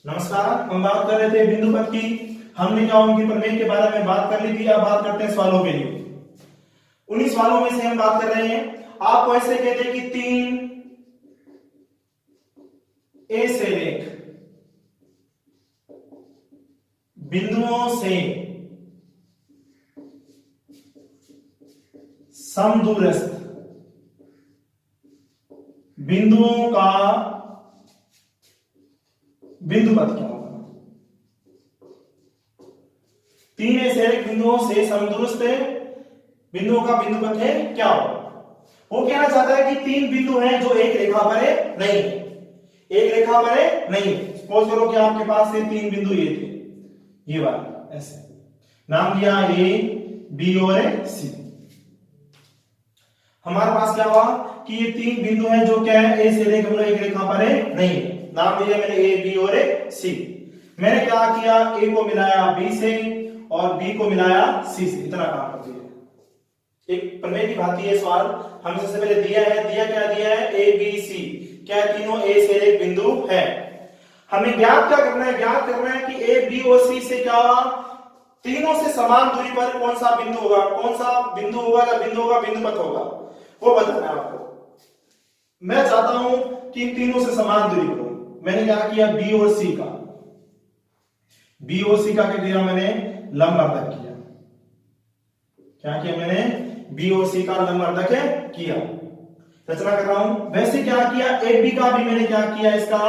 नमस्कार। हम बात कर रहे थे बिंदु पथ की। हमने क्या उनकी प्रमेय के बारे में बात कर ली थी। अब बात करते हैं सवालों के लिए। उन्हीं सवालों में से हम बात कर रहे हैं। आपको ऐसे कहते हैं कि 3 ए से रेख बिंदुओं से समदूरस्थ बिंदुओं का बिंदु पथ क्या होगा। 3 ऐसे बिंदुओं से समदूरस्थ बिंदुओं का बिंदु पथ है क्या होगा। वो कहना चाहता है कि 3 बिंदु हैं जो एक रेखा पर है नहीं, एक रेखा पर है नहीं। सपोज करो कि आपके पास से 3 बिंदु ये थे, ये वाला ऐसे नाम लिया ए बी और सी। हमारे पास क्या हुआ कि ये 3 बिंदु हैं जो क्या है ए से लेकर हम लोग एक रेखा पर है नहीं, नाम लिया मैंने ए बी और सी। मैंने क्या किया, ए को मिलाया बी से और बी को मिलाया सी से, इतना काम कर दिया। एक प्रमेय की भांति ये सवाल हमें सबसे पहले दिया है। क्या दिया है, ए बी सी, क्या तीनों ए से एक बिंदु है। हमें ज्ञात क्या करना है, ज्ञात करना है कि ए बी और सी से क्या तीनों से समान दूरी पर कौन सा बिंदु होगा, कौन सा बिंदु होगा या बिंदु होगा, बिंदु पथ होगा, वो बताना है आपको। मैं चाहता हूं कि इन तीनों से समान दूरी पर हो। मैंने क्या किया, बी और सी का क्या किया, मैंने लंबवर्धक किया। क्या किया मैंने, बी और सी का लंबवर्धक किया। रचना कर रहा हूं। वैसे क्या किया, ए बी का भी मैंने क्या किया, इसका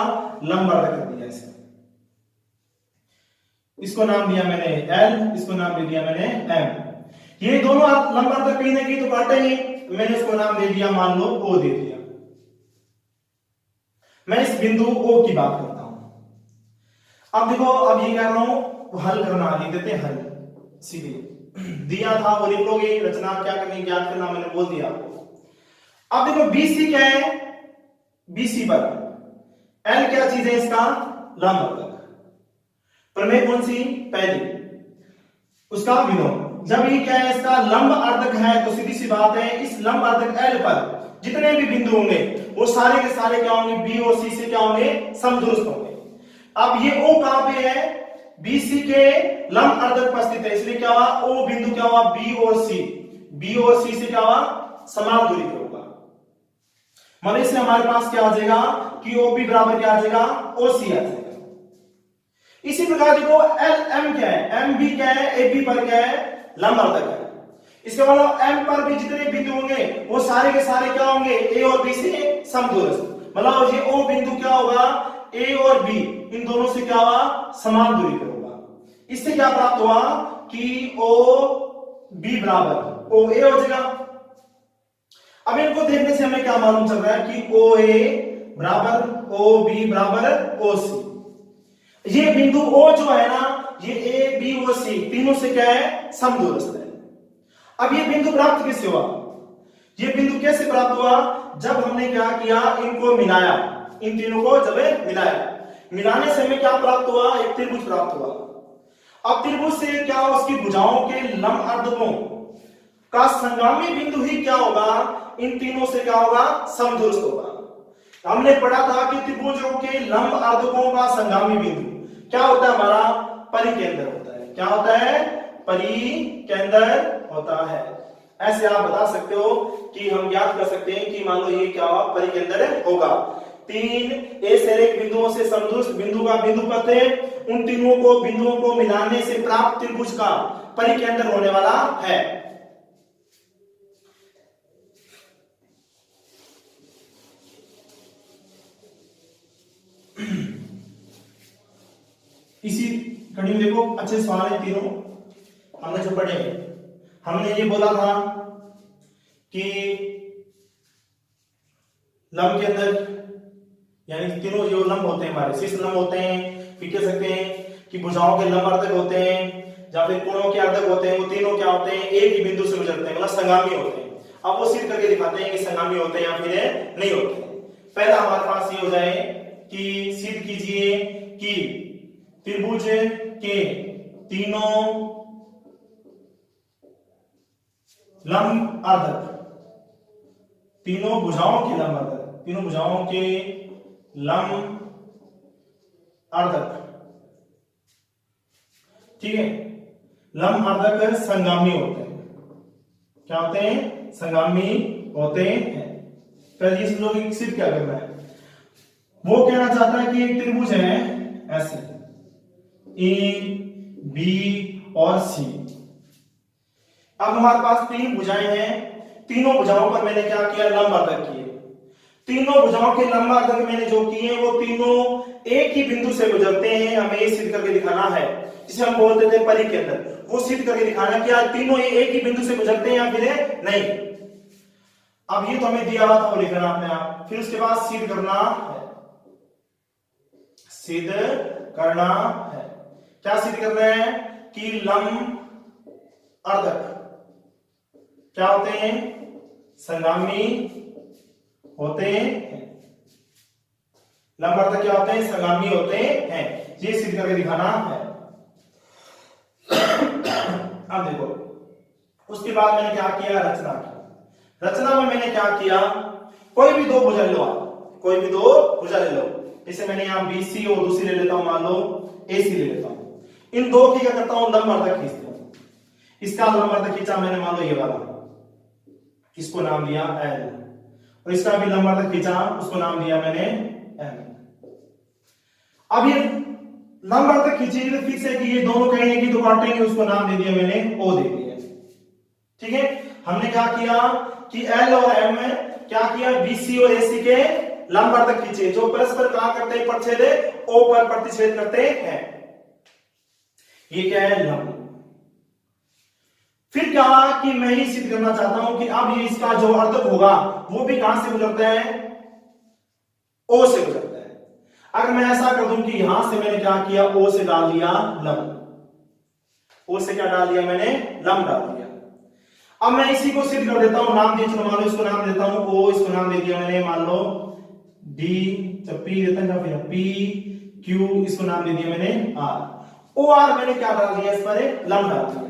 लंबवर्धक कर दिया। इसको नाम दिया मैंने एल, इसको नाम दे दिया मैंने एम। ये दोनों लंबवर्धक कहीं ना कहीं तो काटेंगे, मैंने इसको नाम दे दिया, मान लो ओ दे दिया। मैं इस बिंदु ओ की बात करता हूं। अब देखो, अब ये कह रहा हूं हल करना, लिख देते हैं हल सीधे। दिया था वो लिख लोगे, रचना क्या करनी ज्ञात करना मैंने बोल दिया आपको। अब देखो बीसी क्या है, बीसी पर एल क्या चीज है, इसका लंबवर्धक। प्रमेय कौन सी, पहली, उसका विलोम। जब ये क्या है, इसका लंब अर्धक है, तो सीधी सी बात है इस लंब अर्धक एल पर जितने भी बिंदु होंगे वो सारे के सारे क्या होंगे, बी और सी से क्या होंगे, समदूरस्थ होंगे। अब ये ओ कहां पे है, बीसी के लंब अर्धक पर स्थित है, इसलिए क्या हुआ, ओ बिंदु क्या हुआ, बी और सी से क्या हुआ, समान दूरी पर होगा। मतलब इससे हमारे पास क्या आ जाएगा कि ओ बी बराबर क्या आ जाएगा, ओ सी आ जाएगा। इसी प्रकार देखो एल एम क्या है, एम बी क्या है, ए बी पर क्या है, लंबवर्धक है। इसके मतलब एम पर भी जितने बिंदु होंगे वो सारे के सारे क्या होंगे, ए और बी से समदूरस्थ। मतलब ये ओ बिंदु क्या होगा, ए और बी इन दोनों से क्या हुआ, समान दूरी पर होगा। इससे क्या प्राप्त हुआ कि ओ बी बराबर ओ ए हो जाएगा। अब इनको देखने से हमें क्या मालूम चल रहा है कि ओ ए बराबर ओ बी बराबर ओ सी। ये बिंदु ओ जो है ना, ये ए बी और सी तीनों से क्या है, समदूरस्थ है। अब ये बिंदु प्राप्त किससे हुआ, ये बिंदु कैसे प्राप्त हुआ, जब हमने क्या किया, इनको मिलाया, इन तीनों को जब मिलाया, मिलाने से हमें क्या प्राप्त हुआ, एक त्रिभुज प्राप्त हुआ। अब त्रिभुज से क्या, उसकी भुजाओं के लंब अर्धकों का संगामी बिंदु ही क्या होगा, इन तीनों से क्या होगा, समदूरस्थ होगा। हमने पढ़ा था कि त्रिभुजों के लंब अर्धकों का संगामी बिंदु क्या होता है, हमारा परिकेंद्र होता है। क्या होता है, परिकेंद्र होता है। ऐसे आप बता सकते हो कि हम ज्ञात कर सकते हैं कि मान लो ये क्या होगा, परिकेंद्र होगा। 3 ए से एक बिंदुओं से समदूरस्थ बिंदु का बिंदु पथ है, उन तीनों को बिंदुओं को मिलाने से प्राप्त त्रिभुज का परिकेंद्र होने वाला है। इसी कड़ी में देखो अच्छे सवाल है तीनों हमने जो पढ़े। हमने ये बोला था कि लंब के अंदर यानी तीनों जो लंब होते हैं हमारे शीर्ष लंब होते हैं, फिर कह सकते हैं कि भुजाओं के लंब अर्धक होते हैं या फिर कोणों के अर्धक होते हैं। वो तीनों क्या होते हैं, एक ही बिंदु से गुजरते हैं, मतलब संगामी होते हैं। अब वो सिद्ध करके दिखाते हैं कि संगामी होते हैं या फिर नहीं होते। पहला हमारे पास ये हो जाए कि सिद्ध कीजिए कि त्रिभुज के तीनों लंब अर्धक, तीनों भुजाओं के लंब अर्धक, तीनों भुजाओं के लंब अर्धक ठीक है, लंब अर्धक संगामी होते हैं। क्या होते हैं? संगामी होते हैं। पहले इस लोग की सिर्फ क्या करना है, वो कहना चाहता है कि एक त्रिभुज है ऐसे ए बी और सी। अब हमारे पास तीन भुजाएं हैं, तीनों भुजाओं पर मैंने क्या किया, लंब अर्धक किए। तीनों भुजाओं के लंब अर्धक मैंने जो किए वो तीनों एक ही बिंदु से गुजरते हैं। हमें ये सिद्ध करके दिखाना है, जिसे हम बोलते थे परिघ के अंदर, वो सिद्ध करके दिखाना क्या तीनों एक ही बिंदु से गुजरते हैं या फिर नहीं। अब ये तो हमें दिया हुआ था, वो लिखना अपने आप। फिर उसके बाद सिद्ध करना है, सिद्ध करना है। क्या सिद्ध करना है कि लंब अर्धक क्या होते हैं, संगामी होते हैं। लंब अर्धक क्या होते हैं, संगामी होते हैं। ये सिद्ध करके दिखाना है। अब देखो, उसके बाद मैंने क्या किया, रचना की। रचना में मैंने क्या किया, कोई भी दो भुजा लो आप, कोई भी दो भुजा ले लो। जैसे मैंने यहां बीसी और दूसरी ले लेता हूं, मान लो एसी ले लेता हूं। इन दो की क्या करता हूं, लंब अर्धक खींचता हूं। इसका लंब अर्धक खींचा मैंने, मान लो ये वाला, इसको नाम दिया एल, और इसका भी लंब अर्धक खींचा, उसको नाम दिया मैंने एम। अब ये लंब अर्धक खींची तो फिक्स है कि ये दोनों कहीं की तो काटेंगे, उसको नाम दे दिया मैंने ओ दे दिया। ठीक है, हमने क्या किया कि एल और एम में क्या किया, बीसी और एसी के लंब अर्धक खींचे, जो परस्पर कहां करते हैं, प्रतिच्छेद ओ पर प्रतिच्छेद करते हैं। ये क्या है, लंब। फिर क्या कि मैं ये सिद्ध करना चाहता हूं कि अब ये इसका जो अर्धक होगा वो भी कहां से गुजरता है, ओ से गुजरता है। अगर मैं ऐसा कर दूं कि यहां से मैंने क्या किया, ओ से डाल दिया लंब, ओ से क्या डाल दिया मैंने, लंब डाल दिया। अब मैं इसी को सिद्ध कर देता हूं, नाम दिया, चलो मान लो इसको नाम देता हूं ओ, इसको नाम दे दिया मैंने, मान लो डी, जब पी देता हूं फिर पी क्यू, इसको नाम दे दिया मैंने आर। ओ आर मैंने क्या डाल दिया, इस पर लंब डाल दिया।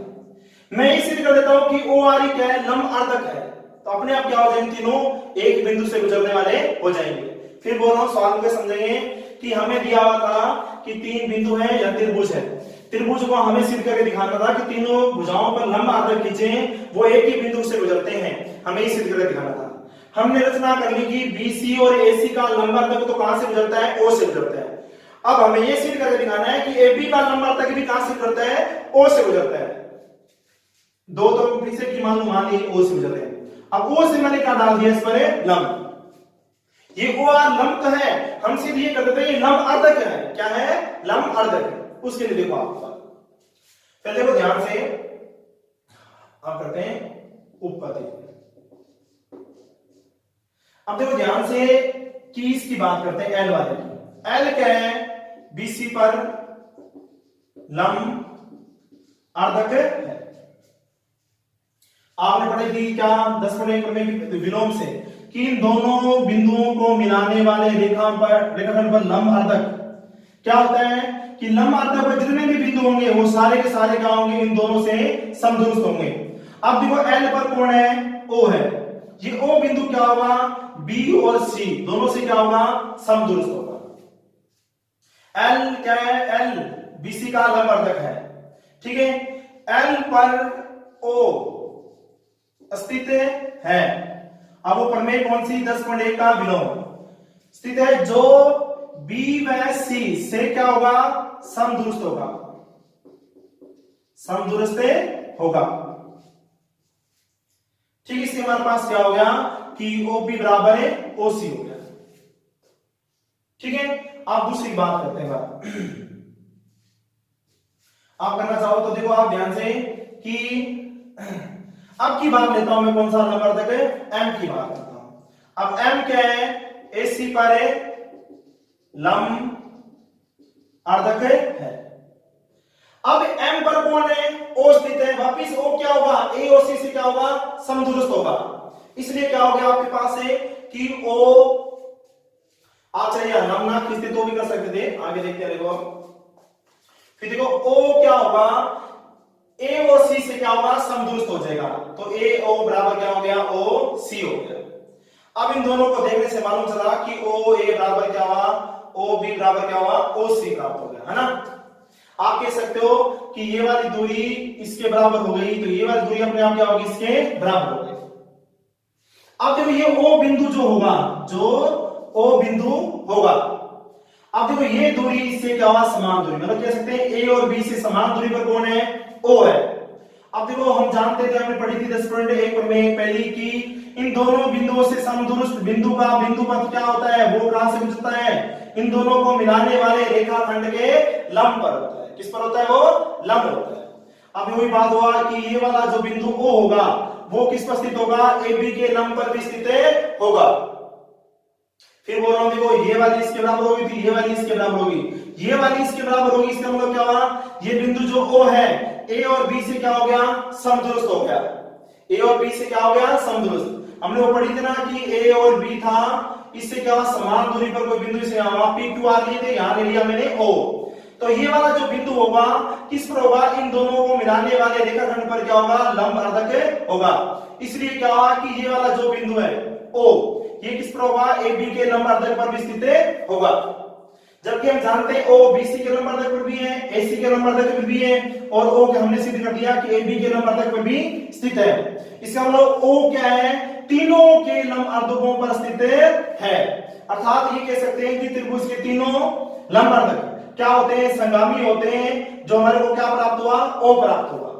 मैं ये सिद्ध कर देता हूं कि ओ आर क्या है, लंब अर्धक है। तो अपने आप क्या हो जाएंगे, तीनों एक बिंदु से गुजरने वाले हो जाएंगे। फिर बोल रहा हूं, सवाल को समझेंगे कि हमें दिया हुआ था कि तीन बिंदु है या त्रिभुज है। त्रिभुज को हमें सिद्ध करके दिखाना था कि तीनों भुजाओं पर लंब अर्धक खींचे, वो एक ही बिंदु से गुजरते हैं। हमें ये सिद्ध करके दिखाना था। हमने रचना कर ली कि बीसी और एसी का लंब अर्धक तो कहां से गुजरता है, ओ से गुजरता है। अब हमें ये सिद्ध करके दिखाना है कि एबी का लंब अर्धक भी कहां से गुजरता है, ओ से गुजरता है। दो तो फिर से की मान ली ओ से गुजरते हैं। अब ओ से मैंने क्या डाल दिया, इस पर लंब। ये ओ आर लंब तो है, हम सीधे ये कर देते हैं ये लंब अर्धक है। क्या है, लंब अर्धक है। उसके लिए देखो आप पहले देखो ध्यान से, आप करते हैं उपपत्ति। अब देखो ध्यान से कि इसकी बात करते हैं एल वाले की। एल क्या है, बीसी पर लंब अर्धक है। आपने पढ़ी थी क्या 10वें क्रम की विलोम से कि इन दोनों बिंदुओं को मिलाने वाले रेखाखंड पर लंब अर्धक क्या होता है कि लंब अर्धक पर जितने भी बिंदु होंगे वो सारे के सारे क्या होंगे, इन दोनों से समदुरुस्त होंगे। अब देखो एल पर कौन है, ओ है। ये ओ बिंदु क्या होगा, बी और सी दोनों से क्या होगा, समदुरुस्त होगा। एल क्या है, एल बीसी का लंब अर्धक है। ठीक है, एल पर ओ अस्तित्व है। अब वो प्रमेय कौन सी, 10.1 का विलोम स्थित है, जो बी व सी से क्या होगा, समदुरुस्त होगा, समदुरुस्त होगा। ठीक, इससे हमारे पास क्या हो गया कि ओ बी बराबर है ओ सी हो गया। ठीक है, आप दूसरी बात करते हैं। आप करना चाहो तो देखो आप ध्यान से कि अब की बात लेता हूं मैं, कौन सा लंब अर्धक है, एम की बात करता हूं। अब एम क्या है, एसी पर लंब अर्धक है। अब एम पर कौन है, ओ स्थित है। वापिस ओ क्या होगा, ए और सी से क्या होगा, समदुरुस्त होगा। इसलिए क्या हो गया आपके पास है कि ओ, आप चाहिए लंब ना खींचते तो भी कर सकते थे, आगे देखते हैं। देखो फिर देखो ओ क्या होगा, ए और सी से क्या होगा, समदुरुस्त हो जाएगा। तो ए ओ बराबर क्या हो गया, ओ सी हो गया। अब इन दोनों को देखने से मालूम चला कि ओ ए बराबर क्या हुआ, ओ बी बराबर क्या हुआ, ओ सी प्राप्त हो गया, है ना। आप कह सकते हो कि ये वाली दूरी इसके बराबर हो गई, तो ये वाली दूरी अपने आप क्या होगी, इसके बराबर हो गई। अब देखो ये ओ बिंदु जो होगा, जो ओ बिंदु होगा, अब देखो ये दूरी इससे क्या हुआ, समान दूरी, मतलब कह सकते हैं ए और बी से समान दूरी पर कौन है, ओ है। अब देखो हम जानते थे, हमने पढ़ी थी 10.1 में पहली की इन दोनों बिंदुओं से समदूरस्थ बिंदु का बिंदु पथ क्या होता है, वो कहां से गुजरता है, इन दोनों को मिलाने वाले रेखाखंड के लंब पर होता है। किस पर होता है, वो लंब होता है। अब वही बात हुआ कि ये वाला जो बिंदु ओ होगा वो किस पर स्थित होगा, ए बी के लंब पर भी स्थित होगा। फिर बोल रहा हूं देखो, ये वाली इसके बराबर होगी तो ये वाली इसके बराबर होगी, ये वाली इसके बराबर होगी, इसका मतलब क्या हुआ, ये बिंदु जो ओ है ए और बी से क्या हो गया, समदूरस्थ हो गया। ए और बी से क्या हो गया, समदूरस्थ। हमने वो पढ़ी थी ना कि ए और बी था, इससे क्या हुआ, समान दूरी पर कोई बिंदु से यहां पी क्यू आर लिए थे, यहां ले लिया मैंने ओ। तो ये वाला जो बिंदु होगा किस पर होगा, इन दोनों को मिलाने वाले रेखाखंड पर क्या होगा, लंब अर्धक होगा। इसलिए क्या हुआ कि ये वाला जो बिंदु है ओ, ये किस पर होगा, ए बी के लंब अर्धक पर भी स्थित होगा। जबकि हम जानते हैं ओ बीसी के लंब अर्धक पर भी है, एसी के लंब अर्धक पर भी है, और ओ के हमने सिद्ध कर दिया कि ए बी के लंब अर्धक पर भी स्थित है। इसका मतलब ओ क्या है, तीनों के लंब अर्धकों पर स्थित है। अर्थात ये कह सकते हैं कि त्रिभुज के तीनों लंब अर्धक क्या होते हैं, संगामी होते हैं, जो हमारे को क्या प्राप्त हुआ, ओ प्राप्त हुआ।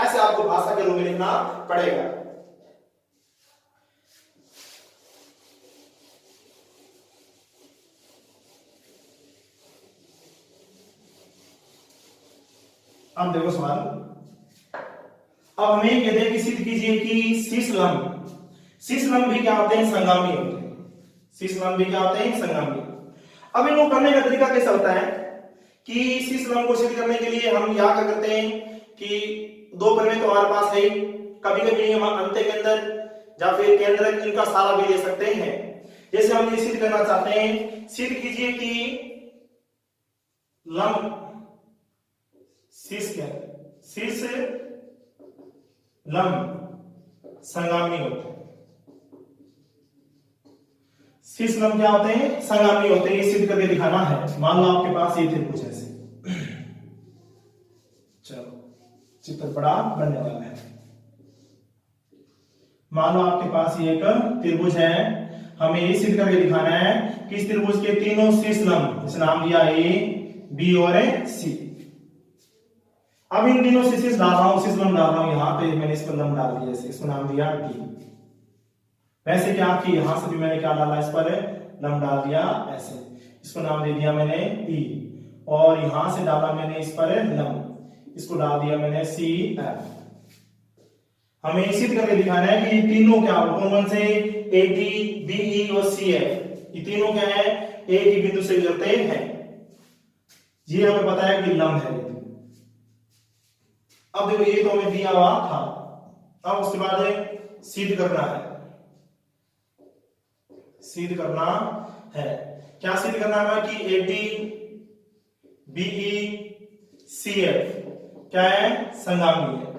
ऐसे आपको भाषा के रूप में लिखना पड़ेगा। अब देखो सवाल, अब हमें कहते हैं कि सिद्ध कीजिए कि शीर्ष लंब भी क्या होते हैं, संगामी होते हैं। शीर्ष लंब भी क्या होते हैं, संगामी। अब इनको करने का तरीका कैसा होता है कि शीर्ष लंब को सिद्ध करने के लिए हम क्या करते हैं कि दो प्रमेय तो हमारे पास है, कभी कभी हम अंत्य केंद्र या फिर केंद्र इनका सहारा भी ले सकते हैं। जैसे हम ये सिद्ध करना चाहते हैं, सिद्ध कीजिए कि लंब शीर्ष लंब संगामी होते हैं। शीर्ष लंब क्या होते हैं, संगामी होते हैं। ये सिद्ध करके दिखाना है। मान लो आपके पास ये त्रिभुज ऐसे, चलो चित्र बड़ा बनने वाला है। मान लो आपके पास ये एक त्रिभुज है, हमें ये सिद्ध करके दिखाना है कि इस त्रिभुज के तीनों शीर्ष लंब, इस नाम दिया ए बी और सी। अब इन तीनों से शीर्ष डाल रहा हूं, शीर्ष लंब डाल रहा हूं, यहां पे मैंने इस पर लंब डाल दिया, इसको नाम दिया डी। वैसे क्या कि यहां से भी मैंने क्या डाला, इस पर लंब डाल दिया ऐसे, इसको नाम दे दिया मैंने ई। और यहां से डाला मैंने इस पर लंब, इसको डाल दिया मैंने सी एफ। हमें सिद्ध करके दिखाना है कि ये तीनों क्या कौन कौन से, ए डी बी ई और सी एफ, ये तीनों क्या है, एक ही बिंदु से गुजरते हैं। ये हमें पता है कि लंब है। अब देखो ये तो हमें दिया हुआ था, अब उसके बाद सिद्ध करना है। सिद्ध करना है, क्या सिद्ध करना है कि A D B E C F क्या है, संगामी है।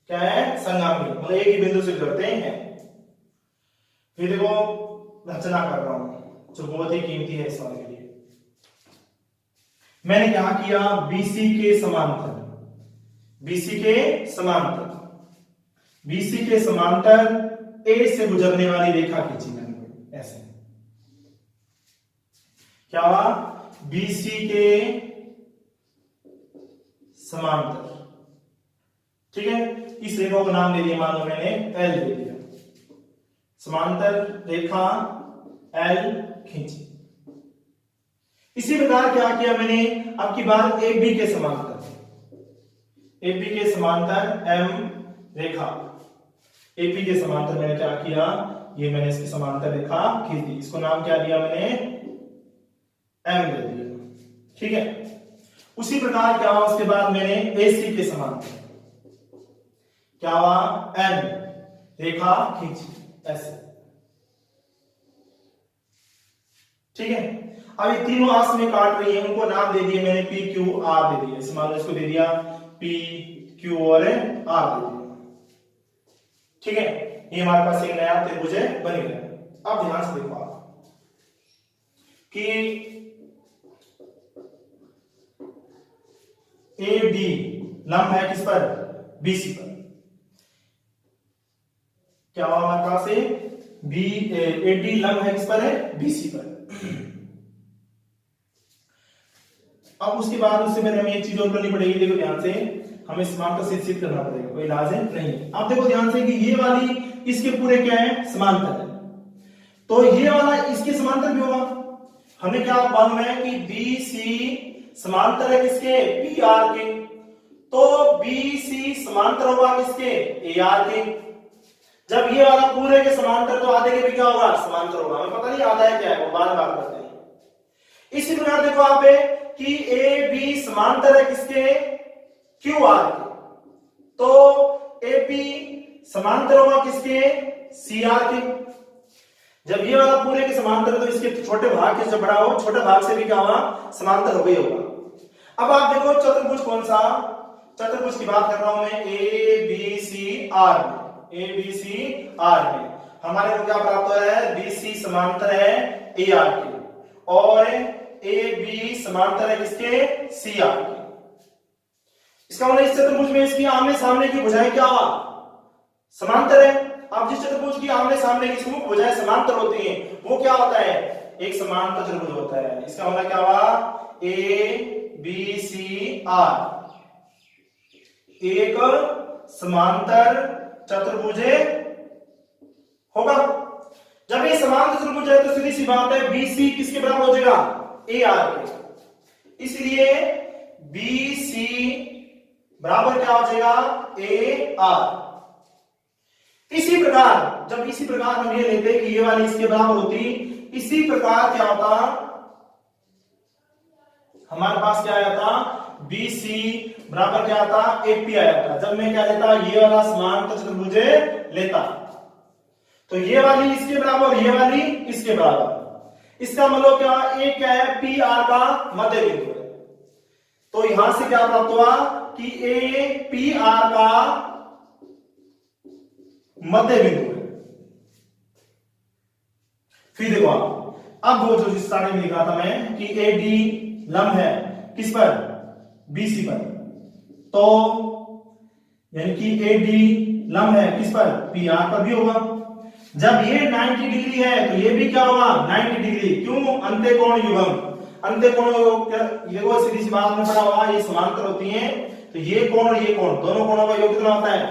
क्या है, संगामी, मतलब एक ही बिंदु से गुजरते हैं। फिर देखो रचना कर रहा हूं जो बहुत ही कीमती है इस वाले के लिए। मैंने क्या किया, बीसी के समांतर, बीसी के समांतर, बीसी के समांतर ए से गुजरने वाली रेखा खींची मैंने ऐसे। क्या हुआ, बीसी के समांतर, ठीक है। इस रेखा को नाम दे दिया, मान लो मैंने एल दे दिया। समांतर रेखा एल खींची। इसी प्रकार क्या किया मैंने, अब की बात ए बी के समांतर, एपी के समांतर एम रेखा, एपी के समांतर मैंने क्या किया, ये मैंने इसकी समांतर रेखा खींच दी। इसको नाम क्या दिया मैंने, एम दे दिया, ठीक है। उसी प्रकार क्या हुआ, उसके बाद मैंने एसी के समांतर क्या हुआ, एन रेखा खींची ऐसे, ठीक है। अब ये तीनों आपस में काट रही है, उनको नाम दे दिए मैंने पी क्यू आर दे दिया। इस मान लो इसको दे दिया पी क्यू और आर दे दिया, ठीक है। ये हमारे पास एक नया त्रिभुज बन गया। अब ध्यान से देखो आप कि ए डी लंब है किस पर, बीसी पर। क्या हुआ हमारे पास से बी ए डी लंब है किस पर है, बीसी पर। अब उसके बाद उससे पहले हमें एक चीज और करनी पड़ेगी, देखो ध्यान से, हमें समांतर से सिद्ध करना पड़ेगा, कोई इलाज है नहीं। अब देखो ध्यान से कि ये वाली इसके पूरे क्या है, समांतर है, तो ये वाला इसके समांतर भी होगा। हमें क्या मालूम है कि बी सी समांतर है किसके, पी आर के, तो बी सी समांतर होगा किसके, ए आर के। जब ये वाला पूरे के समांतर, तो आधे के भी क्या होगा, समांतर होगा। हमें पता नहीं आधा है क्या है, वो बाद में बात करते हैं। इसी प्रकार देखो आप कि ए बी समांतर है किसके, क्यू आर के, तो ए पी समांतर होगा किसके, सी आर के। जब ये वाला पूरे के समांतर है, तो इसके छोटे भाग के जब बड़ा हो, छोटे भाग से भी क्या होगा, समांतर हो गई होगा। अब आप देखो चतुर्भुज कौन सा, चतुर्भुज की बात कर रहा हूं मैं, ए बी सी आर में, ए बी सी आर में हमारे को क्या प्राप्त हो रहा है, बी सी समांतर है ए आर के, और ए बी समांतर है किसके, सी आर के। इसका मतलब इस चतुर्भुज में इसकी आमने सामने की भुजाएं क्या हुआ, समांतर है। अब जिस चतुर्भुज की आमने सामने की समुख भुजाएं समांतर होती हैं, वो क्या होता है, एक समांतर चतुर्भुज होता है। इसका मतलब क्या हुआ, ए बी सी आर एक समांतर चतुर्भुज होगा। जब ये समांतर चतुर्भुज है, तो सीधी सी बात है, बी सी किसके बराबर हो जाएगा, ए आर के। इसलिए बी सी बराबर क्या हो जाएगा, ए आर। इसी प्रकार जब इसी प्रकार हम ये लेते कि ये वाली इसके बराबर होती, इसी प्रकार क्या होता, हमारे पास क्या आया था, बी सी बराबर क्या आता, ए पी आया था। जब मैं क्या लेता, ये वाला समांतर चतुर्भुज लेता, तो ये वाली इसके बराबर, ये वाली इसके बराबर। इसका मतलब क्या, ए क्या है, पी आर का मध्य बिंदु है। तो यहां से क्या प्राप्त हुआ कि ए पी आर का मध्य बिंदु है। फिर देखो आप, अब वो जो स्टार्टिंग में लिखा था मैं कि ए डी लंब है किस पर, बीसी पर, तो यानी कि ए डी लंब है किस पर, पी आर पर भी होगा। जब ये 90 डिग्री है, तो ये भी क्या होगा, 90 डिग्री। क्यों, अंत्यकोण युग्म, अंत्यकोण देखो सीधी सी बात में पड़ा हुआ, ये समांतर होती हैं, तो ये कोण और ये कोण, दोनों कोणों का योग कितना होता है,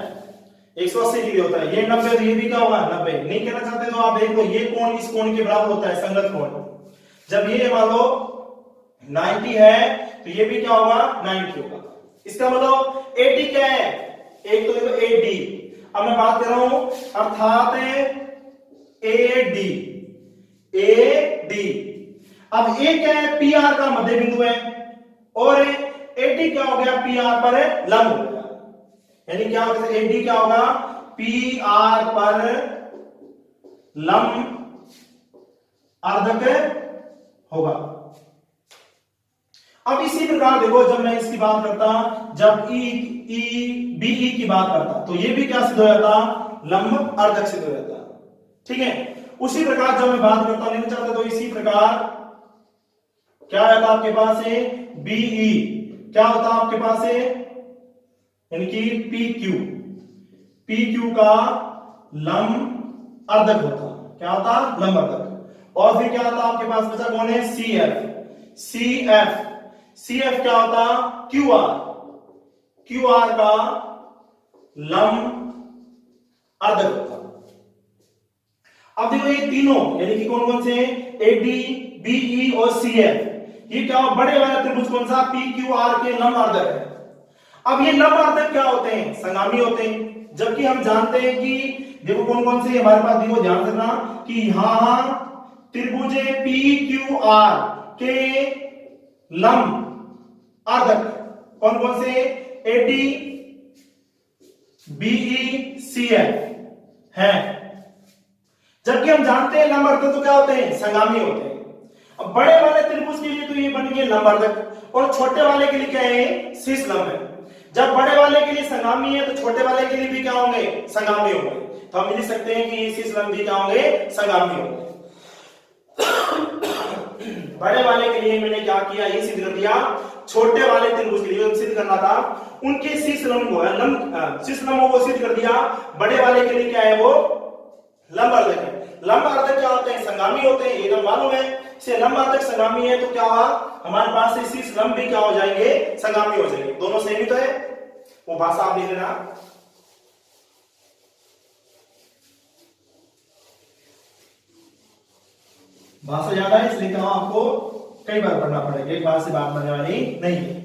180 डिग्री होता है। ये 90, तो ये भी क्या होगा, 90। नहीं कहना चाहते तो आप देख लो, ये कोण इस कोण के बराबर होता है, संगत कोण। जब ये मान लो 90 है, तो ये भी क्या होगा, 90 होगा। इसका मतलब एडी क्या है, एक तो देखो एडी, अब मैं बात कर रहा हूं अर्थात एडी, एडी। अब ए क्या है, पी आर का मध्य बिंदु है, और एडी क्या हो गया, पी आर पर लंब हो गया। यानी क्या होगा, एडी क्या होगा, पी आर पर लंब अर्धक होगा। अब इसी प्रकार देखो, जब मैं इसकी बात करता, जब बीई की बात करता, तो ये भी क्या सिद्ध हो जाता, लंब अर्धक सिद्ध हो जाता। ठीक है, उसी प्रकार जब मैं बात करता नहीं चाहता, तो इसी प्रकार क्या रहता आपके पास है, बीई क्या होता आपके पास है, यानी कि पी क्यू का लंब अर्धक होता। क्या होता, लंब अर्धक। और फिर क्या होता आपके पास बचा कौन है, सी एफ क्या होता, क्यू आर का लंब अर्धक होता। अब देखो ये तीनों यानी कि कौन कौन से, एडी, बीई और सीएफ, ये क्या बड़े वाले त्रिभुज कौन सा, पी क्यू आर के लंब अर्धक है। अब ये लंब अर्धक क्या होते हैं, संगामी होते हैं। जबकि हम जानते हैं कि देखो कौन कौन से हमारे पास, देखो ध्यान रखना कि यहां त्रिभुज पी क्यू आर के लंब अर्धक कौन कौन से, एडी, बीई, सीएफ है। जबकि हम जानते हैं लंब अर्धक तो क्या होते हैं, संगामी होते हैं। अब बड़े वाले त्रिभुज के लिए तो ये बन गए लंब अर्धक, और छोटे वाले के लिए क्या है, शीर्ष लंब है। जब बड़े वाले के लिए संगामी है, तो छोटे वाले के लिए भी क्या होंगे, संगामी होंगे। तो हम लिख सकते हैं कि शीर्ष लंब भी क्या होंगे, संगामी होंगे। बड़े वाले के लिए मैंने क्या किया, ये सिद्ध कर दिया। छोटे वाले त्रिभुज के लिए सिद्ध करना था, उनके शीर्ष लंब को शीर्ष लंबों को सिद्ध कर दिया। बड़े वाले के लिए क्या है, वो लंब अर्धक है। लंब अर्धक क्या होते हैं, संगामी होते हैं, ये तो मालूम है। से लंब अर्धक संगामी है तो क्या हुआ, हमारे पास से शीर्ष लंब भी क्या हो जाएंगे, संगामी हो जाएंगे। दोनों सेम ही तो है। वो भाषा आप लिख लेना। भाषा ज्यादा है इसलिए कहा आपको कई बार पढ़ना पड़ेगा, एक बार से बात बनने वाली नहीं है।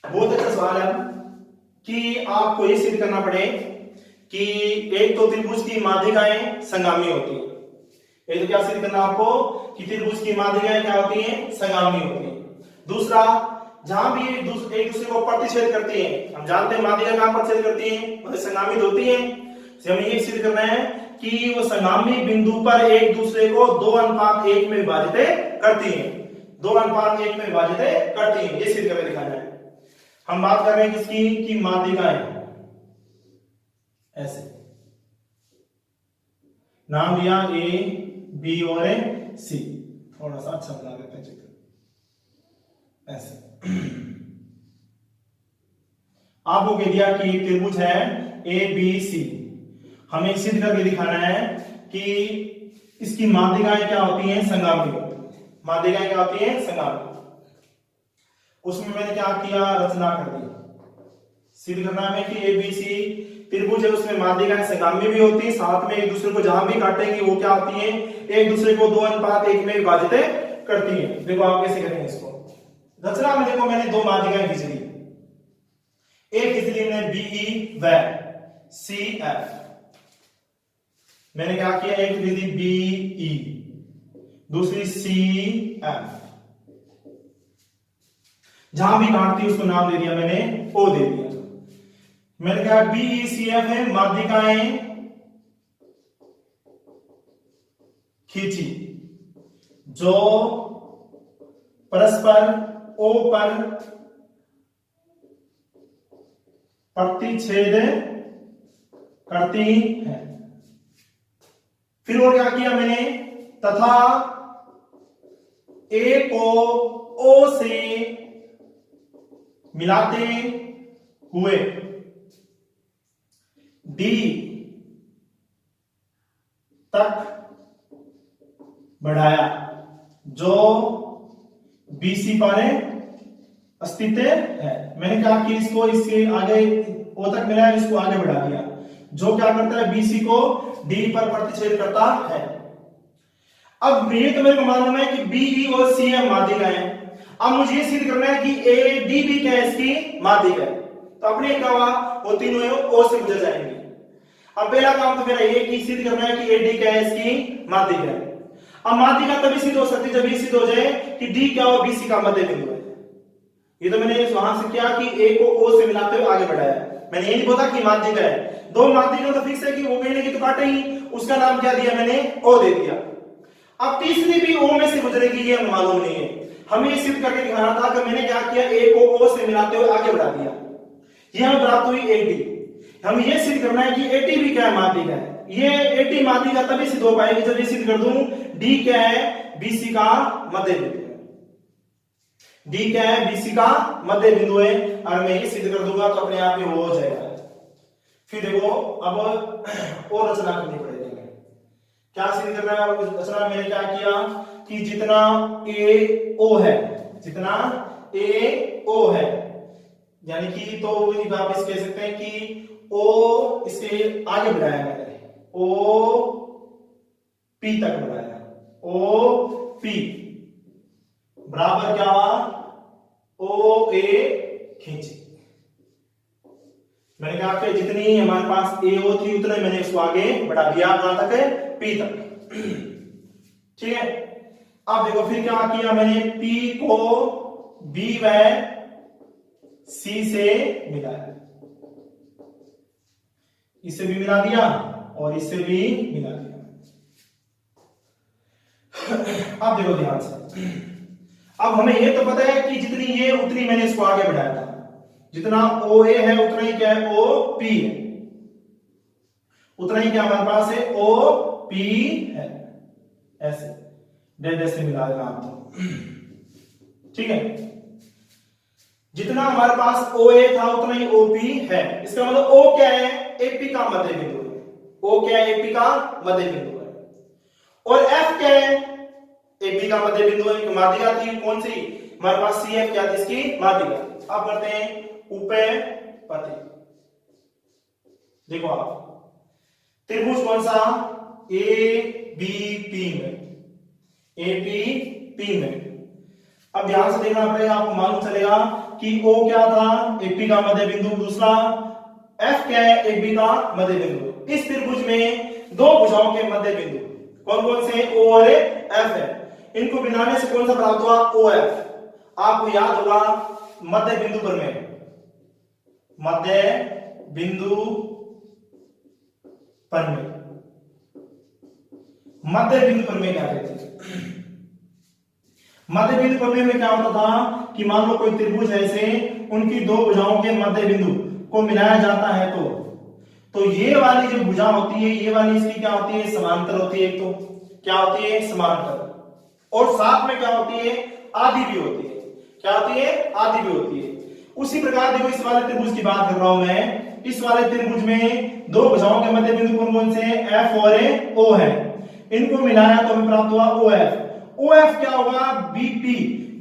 बहुत अच्छा सवाल है कि आपको ये सिद्ध करना पड़े कि एक तो त्रिभुज की माध्यिकाएं संगामी होती है। एक तो क्या सिद्ध करना आपको कि त्रिभुज की माध्यिकाएं क्या होती हैं, संगामी होती है। दूसरा, जहां भी एक दूसरे को प्रतिच्छेद करती हैं, हम जानते हैं माध्यिका कहां प्रतिच्छेद करती हैं, मतलब संगामी होती हैं। हमें ये सिद्ध करना है कि वो संगामी बिंदु पर एक दूसरे को 2:1 में विभाजित करती हैं, 2:1 में विभाजित करती हैं। ये सिद्ध करके दिखाना है। हम बात कर रहे हैं किसकी, कि माध्यिकाएं। ऐसे नाम दिया ए, बी और सी। थोड़ा सा अच्छा बना देते हैं चित्र। ऐसे आपको कह दिया कि एक त्रिभुज है ए बी सी। हमें सिद्ध करके दिखाना है कि इसकी माध्यिकाएं क्या होती हैं, संगामी होती हैं। माध्यिकाएं क्या होती हैं, संगामी। उसमें मैंने क्या किया, रचना कर दी। सिद्ध करना है कि ए बी सी त्रिभुज है, उसमें माध्यिकाएं संगामी भी होती हैं, साथ में एक दूसरे को जहां भी काटेंगे वो क्या होती हैं, एक दूसरे को 2:1 में विभाजित करती हैं। देखो आप कैसे करेंगे इसको। रचना में देखो मैंने दो माध्यिकाएं खींच ली। एक खींच ली मैंने बीई व सी एफ। मैंने क्या किया, एक खींच ली बीई, दूसरी सी एफ। जहां भी काटती उसको नाम दे दिया मैंने, ओ दे दिया। मैंने कहा बीई सी एफ है, माध्यिकाएं खींची जो परस्पर ओ पर प्रतिच्छेद करती है। फिर और क्या किया मैंने, तथा ए को ओ से मिलाते हुए डी तक बढ़ाया जो बीसी पर अस्तित्व है। मैंने कहा कि इसको इससे आगे ओ तक मिलाया, इसको आगे बढ़ा दिया, जो क्या करता है, बीसी को डी पर प्रतिच्छेद करता है। अब ये तो मेरे को मालूम है कि बीई और सी एम माध्यिका है। अब मुझे ये सिद्ध करना है कि ए डी भी क्या है, इसकी माध्यिका है। तो अपने क्या हुआ, वो तीनों ओ से गुजर जाएंगे। अब पहला काम तो मेरा ये कि सिद्ध करना है कि ए डी क्या है, इसकी माध्यिका है। अब माध्यिका तभी सिद्ध हो सकती है जब ये सिद्ध हो जाए कि डी क्या हो, बीसी का मध्य बिंदु है। ये तो मैंने वहां से किया कि ए को ओ से मिलाते हुए आगे बढ़ाया। मैंने ये नहीं बोला कि माध्यिका है, दो माध्यिका तो फिक्स है कि वो कहीं तो काटे ही, उसका नाम क्या दिया मैंने, ओ दे दिया। अब तीसरी भी ओ में से गुजरेगी, ये हमें मालूम नहीं है। हमें ये सिद्ध करके दिखाना था कि मैंने क्या किया, ए को ओ से मिलाते हुए आगे बढ़ा दिया। ये हमें प्राप्त हुई एटी। हम ये सिद्ध करना है कि एटी भी क्या है, माध्यिका है। ये एटी माध्यिका तभी सिद्ध हो पाएगी जब ये सिद्ध कर दूं डी क्या है, बीसी का मध्य बिंदु है। डी क्या है, बीसी का मध्य बिंदु है। और मैं ये सिद्ध कर दूंगा तो अपने आप ही वो हो जाएगा। फिर देखो अब और रचना करनी पड़ेगी। क्या सिद्ध करना है रचना, मैंने क्या किया कि जितना ए ओ है, जितना ए ओ है, यानी कि तो वापस कह सकते हैं कि ओ इससे आगे बढ़ाया मैंने, ओ पी तक बढ़ाया, ओ पी बराबर क्या हुआ, ओ ए खींची। मैंने कहा कि जितनी हमारे पास ए ओ थी उतने मैंने उसको आगे बढ़ा दिया, कहां तक है, पी तक। ठीक है। अब देखो फिर क्या किया मैंने, पी को बी व सी से मिलाया, इससे भी मिला दिया और इससे भी मिला दिया। अब देखो ध्यान से, अब हमें ये तो पता है कि जितनी ये उतनी मैंने इसको आगे बढ़ाया था, जितना ओ ए है उतना ही क्या है, ओ पी है, उतना ही क्या हमारे पास है, ओ पी है। ऐसे डैश डैश से मिला देना आपको, ठीक है। जितना हमारे पास OA था उतना ही OP है। इसका मतलब O क्या है, AP का मध्य बिंदु है। O क्या है, AP का मध्य बिंदु है। और F क्या है, AB का मध्य बिंदु है। माध्यिका थी कौन सी, हमारे पास CF क्या थी, इसकी माध्यिका। अब करते हैं उपेय पति। देखो आप त्रिभुज कौन सा, ABP में, ABP में। अब ध्यान से देखना पड़ेगा, आपको मालूम चलेगा कि O क्या था, AP का मध्य बिंदु, दूसरा F क्या है, AB का मध्य बिंदु। इस त्रिभुज में दो भुजाओं के मध्य बिंदु कौन कौन से, O और F है। इनको मिलाने से कौन सा प्राप्त हुआ, OF। आपको याद होगा मध्य बिंदु पर में, मध्य बिंदु पर में, मध्य बिंदु पर में क्या कहते हैं, मध्य बिंदु पर में क्या होता था कि मान लो कोई त्रिभुज है ऐसे, उनकी दो भुजाओं के मध्य बिंदु को मिलाया जाता है तो ये वाली जो भुजा होती है, ये वाली इसकी क्या होती है, समांतर होती है। एक तो क्या होती है, समांतर, और साथ में क्या होती है, आधी भी होती है। क्या होती है, आधी भी होती है। उसी प्रकार देखो इस वाले त्रिभुज की बात कर रहा हूं मैं। इस वाले त्रिभुज में दो भुजाओं के मध्य बिंदु कौन कौन से हैं, F और O है। इनको मिलाया तो हमें प्राप्त हुआ OF। OF क्या होगा, BP।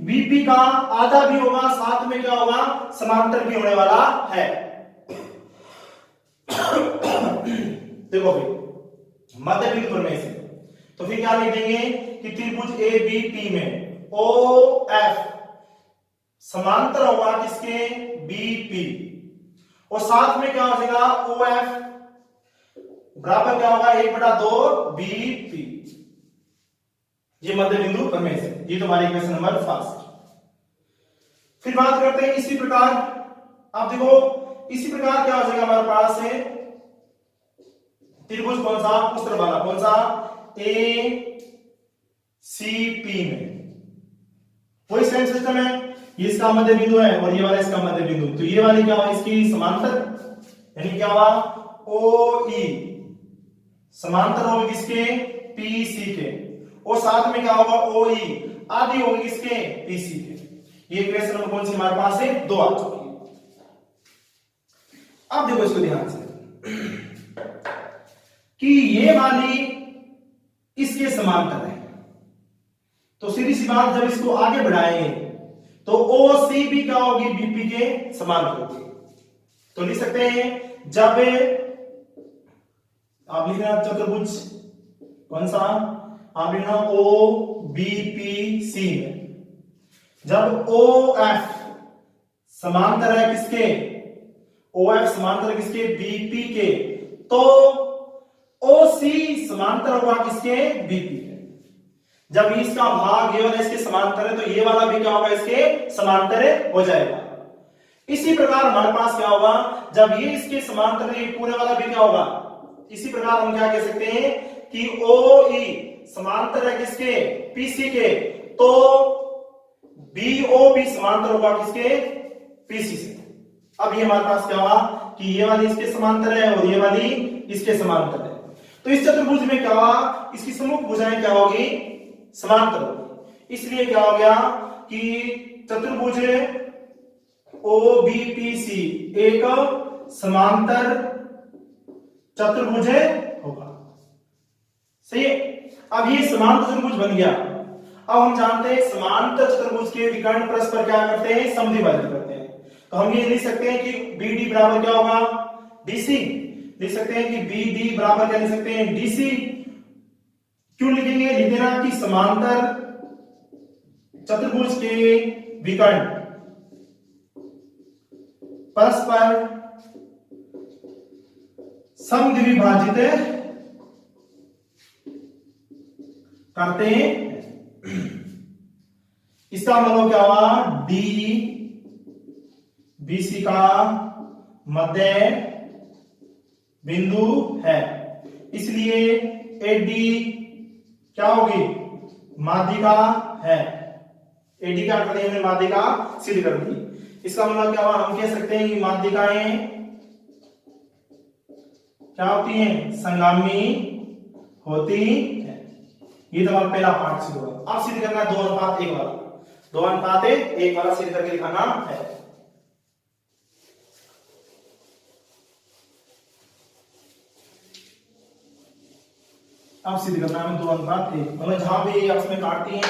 BP का आधा भी होगा, साथ में क्या होगा, समांतर भी होने वाला है। देखो भाई मध्य बिंदु पर में से, तो फिर क्या लिख देंगे कि त्रिभुज ABP में OF समांतर होगा किसके, BP, और साथ में क्या हो जाएगा, OF बराबर क्या होगा, 1/2 BP। ये मध्य बिंदु पर में से, ये तुम्हारी इक्वेशन नंबर 5। फिर बात करते हैं इसी प्रकार, आप देखो इसी प्रकार क्या हो जाएगा हमारे पास है त्रिभुज कौन सा, उस तरफ वाला कौन सा, ACP में वही सेम सिस्टम है। ये इसका मध्य बिंदु है और ये वाला इसका मध्य बिंदु, तो ये वाली क्या हुआ, इसकी समांतर, यानी क्या हुआ, OE समांतर होगी किसके, PC के, और साथ में क्या होगा, OE आधी होगी किसके, PC के। ये इक्वेशन नंबर कौन सी हमारे पास है, 2 आ चुकी है। अब देखो इसको ध्यान से कि ये वाली इसके समांतर है, तो सीधी सी बात, जब इसको आगे बढ़ाएंगे तो OC भी क्या होगी, BP के समांतर होगी। तो लिख सकते हैं, जब आप लिखना चतुर्भुज कौन सा, आप लिखना OBPC में, जब OF समांतर है किसके, OF समांतर है किसके, BP के, तो OC समांतर होगा किसके, BP के। जब इसका भाग ये वाला इसके समांतर है तो ये वाला भी क्या होगा, इसके समांतर हो जाएगा। इसी प्रकार हमारे पास क्या होगा, जब ये इसके समांतर है, ये पूरे वाला भी क्या होगा। इसी प्रकार हम क्या कह सकते हैं कि OE समांतर है किसके, PC के, तो BO भी समांतर होगा किसके, PC से। अब ये हमारे पास क्या हुआ कि ये वाली इसके समांतर है और ये वाली इसके समांतर है। तो इस चतुर्भुज में क्या हुआ, इसकी सम्मुख भुजाएं क्या होगी, समांतर होगी। इसलिए क्या हो गया कि चतुर्भुज OBPC एक समांतर चतुर्भुज होगा। सही है। अब ये समांतर चतुर्भुज बन गया। अब हम जानते हैं समांतर चतुर्भुज के विकर्ण परस्पर क्या करते हैं, समद्विभाजन करते हैं। तो हम ये लिख सकते हैं कि BD बराबर क्या होगा, DC। लिख सकते हैं कि BD बराबर क्या लिख सकते हैं, DC। क्यों लिखेंगे, लिख देना कि समांतर चतुर्भुज के विकर्ण परस्पर समद्विभाजित करते हैं। इसका मतलब क्या हुआ, D BC का मध्य बिंदु है, इसलिए AD क्या होगी, माध्यिका है। AD क्या कर दी हमने, माध्यिका सिद्ध कर दी। इसका मतलब क्या हुआ, हम कह सकते हैं कि माध्यिकाएं क्या होती हैं, संगामी होती है। ये तो हमारा पहला पार्ट सिद्ध हुआ। अब सिद्ध करना है 2:1 वाला, 2:1 वाला सिद्ध करके दिखाना है। अब सिद्ध करना है 2:1, मतलब जहां भी आपस में काटती हैं,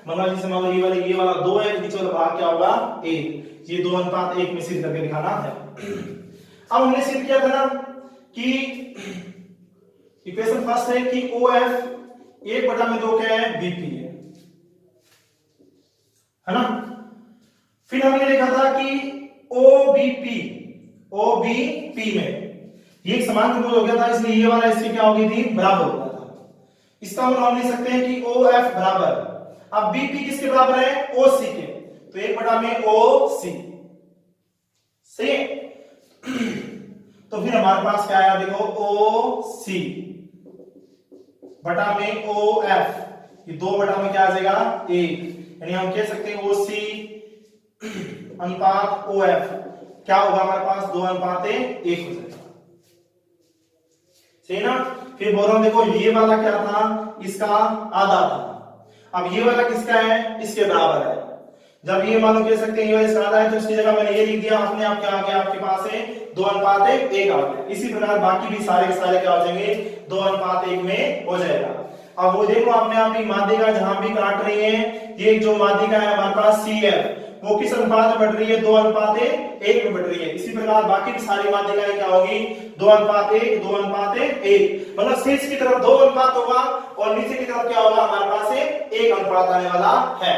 मतलब जैसे मान लो ये वाला 2 है, नीचे वाला भाग क्या होगा 1, ये 2:1 में सिद्ध करके दिखाना है। अब हमने सिद्ध किया था ना कि इक्वेशन फर्स्ट है कि OF 1/2 क्या है, BP है ना। फिर हमने देखा था कि OBP में ये एक समान त्रिभुज हो गया था, इसलिए ये वाला इसकी क्या हो गई थी, बराबर हो गया था। इसका मतलब हम लिख सकते हैं कि OF बराबर, अब BP किसके बराबर है, OC के, तो 1/OC सही है। तो फिर हमारे पास क्या आया, देखो OC बटा में OF, ये 2/में क्या आ जाएगा 1, यानी हम कह सकते हैं OC अनुपात OF क्या होगा हमारे पास 2:1 हो जाएगा, सही ना। फिर बोल रहा हूं देखो ये वाला क्या था, इसका आधा था, अब ये वाला किसका है, इसके बराबर है। जब ये मान लो कह सकते हैं ये वाला इसका आधा है, तो इसकी जगह मैंने ये लिख दिया, अपने आप क्या आ गया, आपके पास है 2:1 आ गया। इसी प्रकार बाकी भी सारे के सारे क्या हो जाएंगे, 2:1 में हो जाएगा। अब वो देखो अपने आप ही माध्यिका जहां भी काट रही है, ये जो माध्यिका है हमारे पास CF, वो किस अनुपात में बढ़ रही है, 2:1 में बढ़ रही है। इसी प्रकार बाकी की सारी माध्यिकाएं क्या होगी, 2:1, 2:1, मतलब शीर्ष की तरफ 2 अनुपात होगा और नीचे की तरफ क्या होगा, हमारे पास 1 अनुपात आने वाला है।